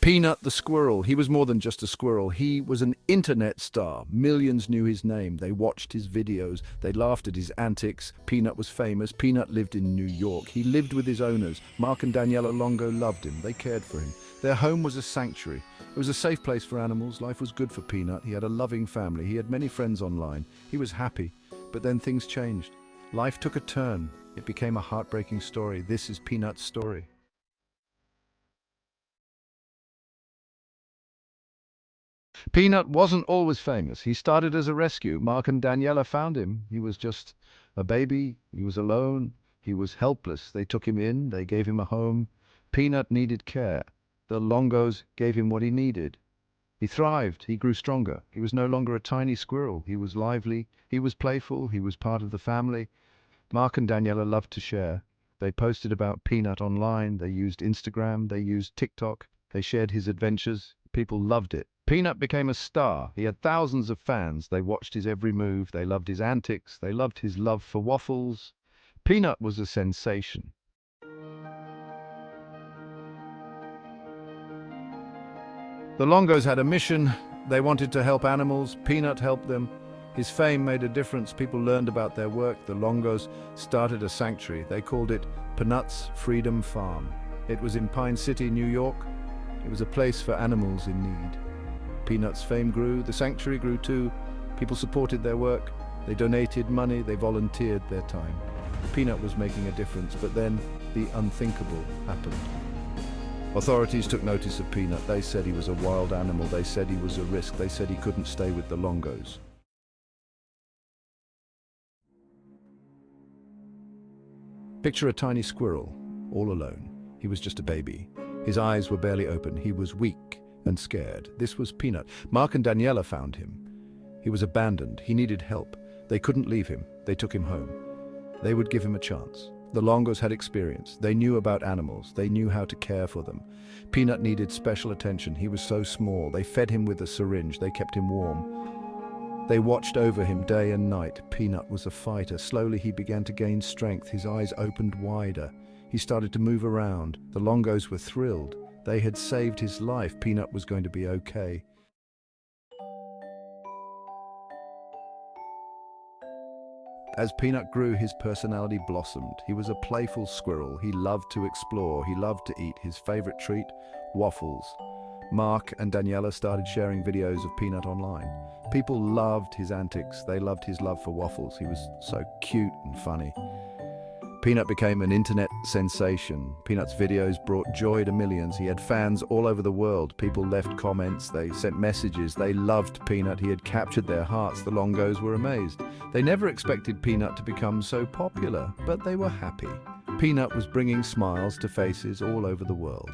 Peanut the Squirrel. He was more than just a squirrel. He was an internet star. Millions knew his name. They watched his videos. They laughed at his antics. Peanut was famous. Peanut lived in New York. He lived with his owners. Mark and Daniela Longo loved him. They cared for him. Their home was a sanctuary. It was a safe place for animals. Life was good for Peanut. He had a loving family. He had many friends online. He was happy. But then things changed. Life took a turn. It became a heartbreaking story. This is Peanut's story. Peanut wasn't always famous. He started as a rescue. Mark and Daniela found him. He was just a baby. He was alone. He was helpless. They took him in. They gave him a home. Peanut needed care. The Longos gave him what he needed. He thrived. He grew stronger. He was no longer a tiny squirrel. He was lively. He was playful. He was part of the family. Mark and Daniela loved to share. They posted about Peanut online. They used Instagram. They used TikTok. They shared his adventures. People loved it. Peanut became a star. He had thousands of fans. They watched his every move. They loved his antics. They loved his love for waffles. Peanut was a sensation. The Longos had a mission. They wanted to help animals. Peanut helped them. His fame made a difference. People learned about their work. The Longos started a sanctuary. They called it Peanut's Freedom Farm. It was in Pine City, New York. It was a place for animals in need. Peanut's fame grew. The sanctuary grew too. People supported their work. They donated money. They volunteered their time. Peanut was making a difference, but then the unthinkable happened. Authorities took notice of Peanut. They said he was a wild animal. They said he was a risk. They said he couldn't stay with the Longos. Picture a tiny squirrel, all alone. He was just a baby. His eyes were barely open. He was weak and scared. This was Peanut. Mark and Daniela found him. He was abandoned. He needed help. They couldn't leave him. They took him home. They would give him a chance. The Longos had experience. They knew about animals. They knew how to care for them. Peanut needed special attention. He was so small. They fed him with a syringe. They kept him warm. They watched over him day and night. Peanut was a fighter. Slowly he began to gain strength. His eyes opened wider. He started to move around. The Longos were thrilled. They had saved his life. Peanut was going to be okay. As Peanut grew, his personality blossomed. He was a playful squirrel. He loved to explore. He loved to eat. His favorite treat, waffles. Mark and Daniela started sharing videos of Peanut online. People loved his antics. They loved his love for waffles. He was so cute and funny. Peanut became an internet sensation. Peanut's videos brought joy to millions. He had fans all over the world. People left comments. They sent messages. They loved Peanut. He had captured their hearts. The Longos were amazed. They never expected Peanut to become so popular, but they were happy. Peanut was bringing smiles to faces all over the world.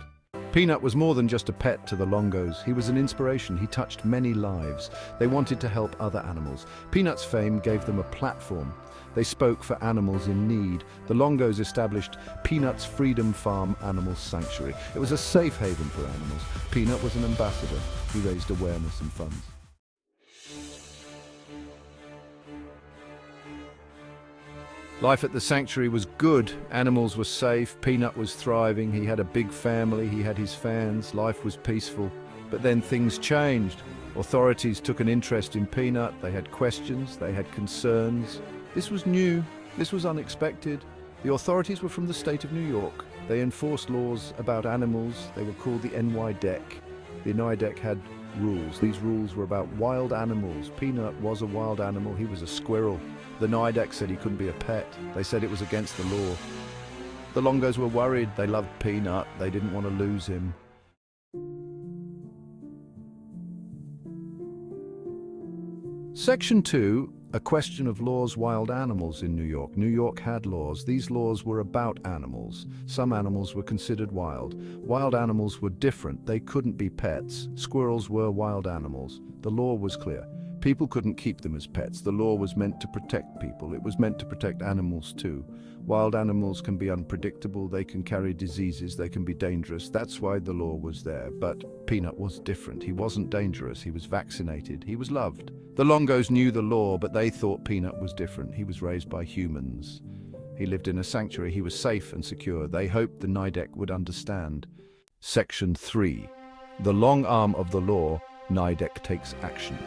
Peanut was more than just a pet to the Longos. He was an inspiration. He touched many lives. They wanted to help other animals. Peanut's fame gave them a platform. They spoke for animals in need. The Longos established Peanut's Freedom Farm Animal Sanctuary. It was a safe haven for animals. Peanut was an ambassador. He raised awareness and funds. Life at the sanctuary was good. Animals were safe. Peanut was thriving. He had a big family. He had his fans. Life was peaceful. But then things changed. Authorities took an interest in Peanut. They had questions. They had concerns. This was new. This was unexpected. The authorities were from the state of New York. They enforced laws about animals. They were called the NYDEC. The NYDEC had rules. These rules were about wild animals. Peanut was a wild animal. He was a squirrel. The NYDEC said he couldn't be a pet. They said it was against the law. The Longos were worried. They loved Peanut. They didn't want to lose him. Section 2, a question of laws, wild animals in New York. New York had laws. These laws were about animals. Some animals were considered wild. Wild animals were different. They couldn't be pets. Squirrels were wild animals. The law was clear. People couldn't keep them as pets. The law was meant to protect people. It was meant to protect animals too. Wild animals can be unpredictable. They can carry diseases. They can be dangerous. That's why the law was there. But Peanut was different. He wasn't dangerous. He was vaccinated. He was loved. The Longos knew the law, but they thought Peanut was different. He was raised by humans. He lived in a sanctuary. He was safe and secure. They hoped the NYDEC would understand. Section 3. The long arm of the law, NIDEC takes action.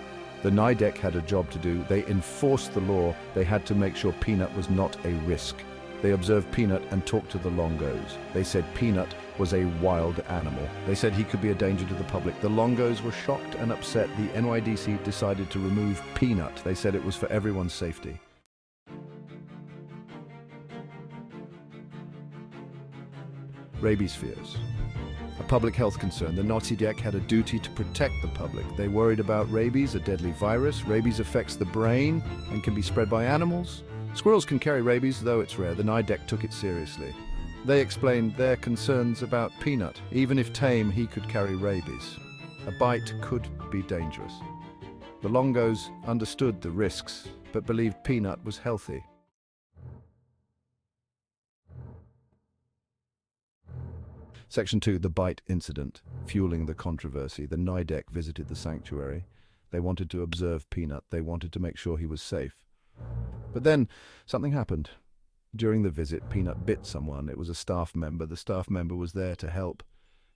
The NIDEC had a job to do. They enforced the law. They had to make sure Peanut was not a risk. They observed Peanut and talked to the Longos. They said Peanut was a wild animal. They said he could be a danger to the public. The Longos were shocked and upset. The NYDC decided to remove Peanut. They said it was for everyone's safety. Rabies fears. A public health concern. The NYDC had a duty to protect the public. They worried about rabies, a deadly virus. Rabies affects the brain and can be spread by animals. Squirrels can carry rabies, though it's rare. The NYDC took it seriously. They explained their concerns about Peanut. Even if tame, he could carry rabies. A bite could be dangerous. The Longos understood the risks, but believed Peanut was healthy. Section 2, the bite incident. Fueling the controversy, the NYDC visited the sanctuary. They wanted to observe Peanut. They wanted to make sure he was safe. But then something happened. During the visit, Peanut bit someone. It was a staff member. The staff member was there to help.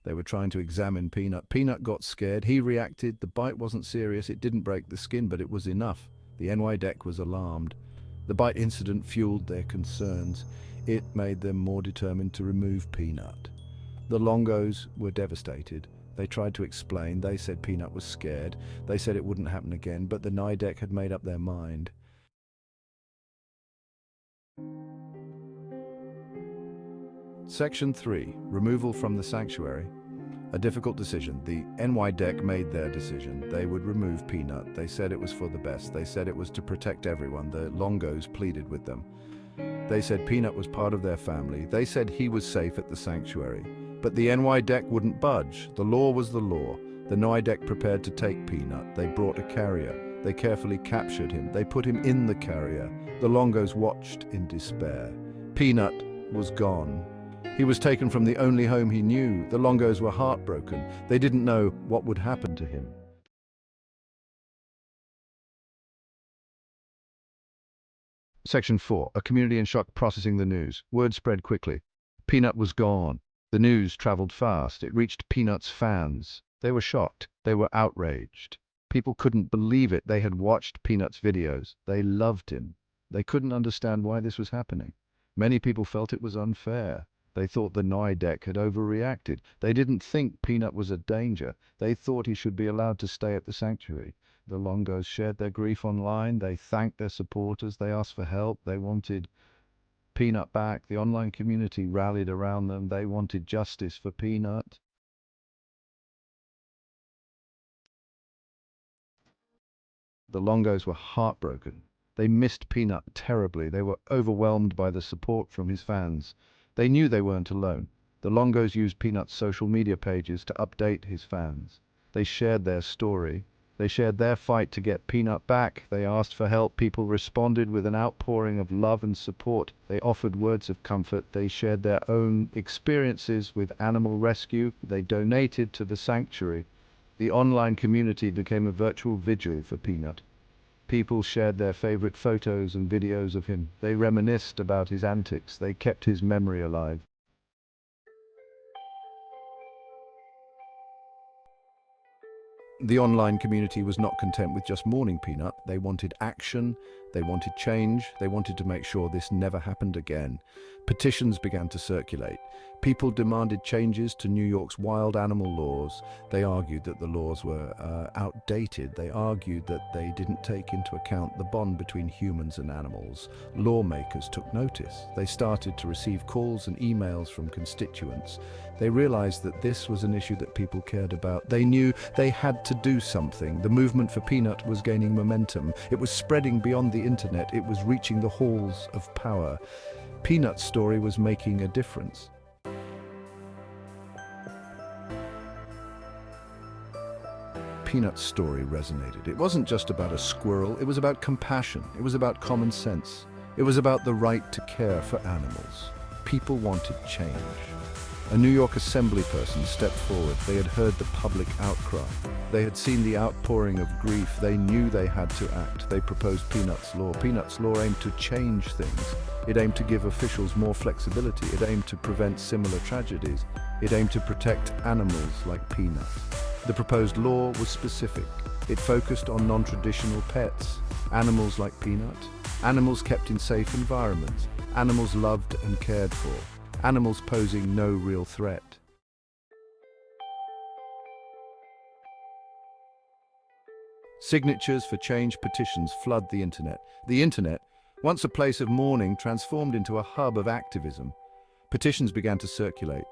They were trying to examine Peanut. Peanut got scared. He reacted. The bite wasn't serious. It didn't break the skin, but it was enough. The NYDC was alarmed. The bite incident fueled their concerns. It made them more determined to remove Peanut. The Longos were devastated. They tried to explain. They said Peanut was scared. They said it wouldn't happen again, but the NYDC had made up their mind. Section 3, removal from the sanctuary. A difficult decision. The NYDC made their decision. They would remove Peanut. They said it was for the best. They said it was to protect everyone. The Longos pleaded with them. They said Peanut was part of their family. They said he was safe at the sanctuary. But the NYDC wouldn't budge. The law was the law. The NYDC prepared to take Peanut. They brought a carrier. They carefully captured him. They put him in the carrier. The Longos watched in despair. Peanut was gone. He was taken from the only home he knew. The Longos were heartbroken. They didn't know what would happen to him. Section 4, a community in shock processing the news. Word spread quickly. Peanut was gone. The news traveled fast. It reached Peanut's fans. They were shocked. They were outraged. People couldn't believe it. They had watched Peanut's videos. They loved him. They couldn't understand why this was happening. Many people felt it was unfair. They thought the NYDC had overreacted. They didn't think Peanut was a danger. They thought he should be allowed to stay at the sanctuary. The Longos shared their grief online. They thanked their supporters. They asked for help. They wanted Peanut back. The online community rallied around them. They wanted justice for Peanut. The Longos were heartbroken. They missed Peanut terribly. They were overwhelmed by the support from his fans. They knew they weren't alone. The Longos used Peanut's social media pages to update his fans. They shared their story. They shared their fight to get Peanut back. They asked for help. People responded with an outpouring of love and support. They offered words of comfort. They shared their own experiences with animal rescue. They donated to the sanctuary. The online community became a virtual vigil for Peanut. People shared their favorite photos and videos of him. They reminisced about his antics. They kept his memory alive. The online community was not content with just mourning Peanut. They wanted action, they wanted change, they wanted to make sure this never happened again. Petitions began to circulate. People demanded changes to New York's wild animal laws. They argued that the laws were outdated. They argued that they didn't take into account the bond between humans and animals. Lawmakers took notice. They started to receive calls and emails from constituents. They realized that this was an issue that people cared about. They knew they had to do something. The movement for Peanut was gaining momentum. It was spreading beyond the internet. It was reaching the halls of power. Peanut's story was making a difference. Peanut's story resonated. It wasn't just about a squirrel. It was about compassion. It was about common sense. It was about the right to care for animals. People wanted change. A New York Assembly person stepped forward. They had heard the public outcry. They had seen the outpouring of grief. They knew they had to act. They proposed Peanut's Law. Peanut's Law aimed to change things. It aimed to give officials more flexibility. It aimed to prevent similar tragedies. It aimed to protect animals like Peanut. The proposed law was specific. It focused on non-traditional pets, animals like Peanut, animals kept in safe environments, animals loved and cared for, animals posing no real threat. Signatures for change petitions flood the internet. The internet, once a place of mourning, transformed into a hub of activism. Petitions began to circulate.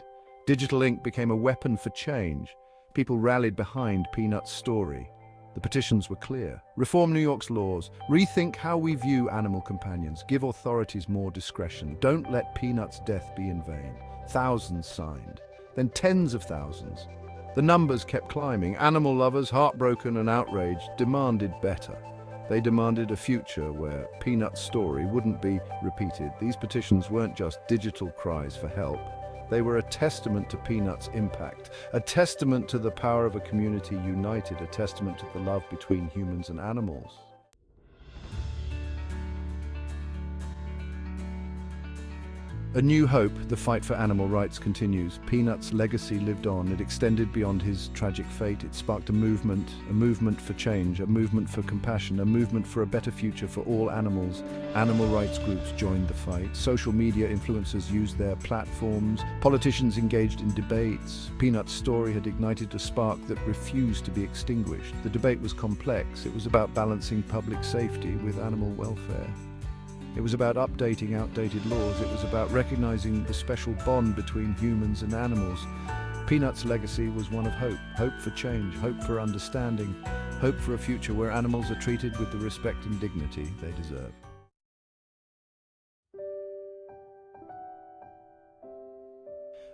Digital ink became a weapon for change. People rallied behind Peanut's story. The petitions were clear. Reform New York's laws. Rethink how we view animal companions. Give authorities more discretion. Don't let Peanut's death be in vain. Thousands signed, then tens of thousands. The numbers kept climbing. Animal lovers, heartbroken and outraged, demanded better. They demanded a future where Peanut's story wouldn't be repeated. These petitions weren't just digital cries for help. They were a testament to Peanut's impact, a testament to the power of a community united, a testament to the love between humans and animals. A new hope, the fight for animal rights continues. Peanut's legacy lived on. It extended beyond his tragic fate. It sparked a movement for change, a movement for compassion, a movement for a better future for all animals. Animal rights groups joined the fight. Social media influencers used their platforms. Politicians engaged in debates. Peanut's story had ignited a spark that refused to be extinguished. The debate was complex. It was about balancing public safety with animal welfare. It was about updating outdated laws. It was about recognizing the special bond between humans and animals. Peanut's legacy was one of hope. Hope for change, hope for understanding, hope for a future where animals are treated with the respect and dignity they deserve.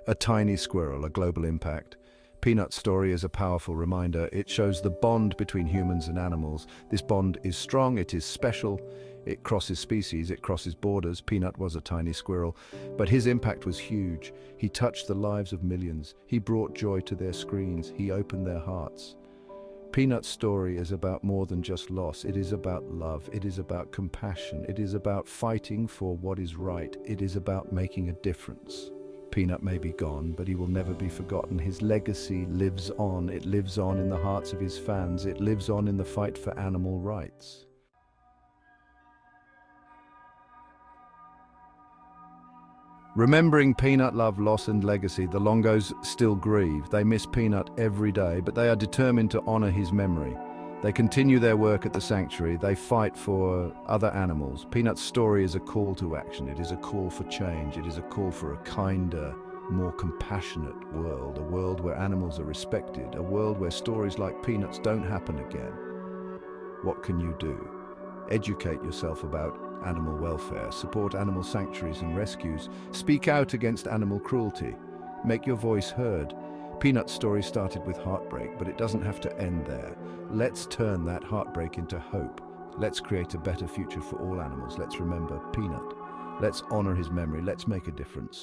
A tiny squirrel, a global impact. Peanut's story is a powerful reminder. It shows the bond between humans and animals. This bond is strong, it is special. It crosses species, it crosses borders. Peanut was a tiny squirrel, but his impact was huge. He touched the lives of millions. He brought joy to their screens. He opened their hearts. Peanut's story is about more than just loss. It is about love. It is about compassion. It is about fighting for what is right. It is about making a difference. Peanut may be gone, but he will never be forgotten. His legacy lives on. It lives on in the hearts of his fans. It lives on in the fight for animal rights. Remembering Peanut love, loss and legacy, the Longos still grieve. They miss Peanut every day, but they are determined to honor his memory. They continue their work at the sanctuary. They fight for other animals. Peanut's story is a call to action. It is a call for change. It is a call for a kinder, more compassionate world, a world where animals are respected, a world where stories like Peanut's don't happen again. What can you do? Educate yourself about animal welfare, support animal sanctuaries and rescues, speak out against animal cruelty, make your voice heard. Peanut's story started with heartbreak, but it doesn't have to end there. Let's turn that heartbreak into hope. Let's create a better future for all animals. Let's remember Peanut. Let's honor his memory. Let's make a difference.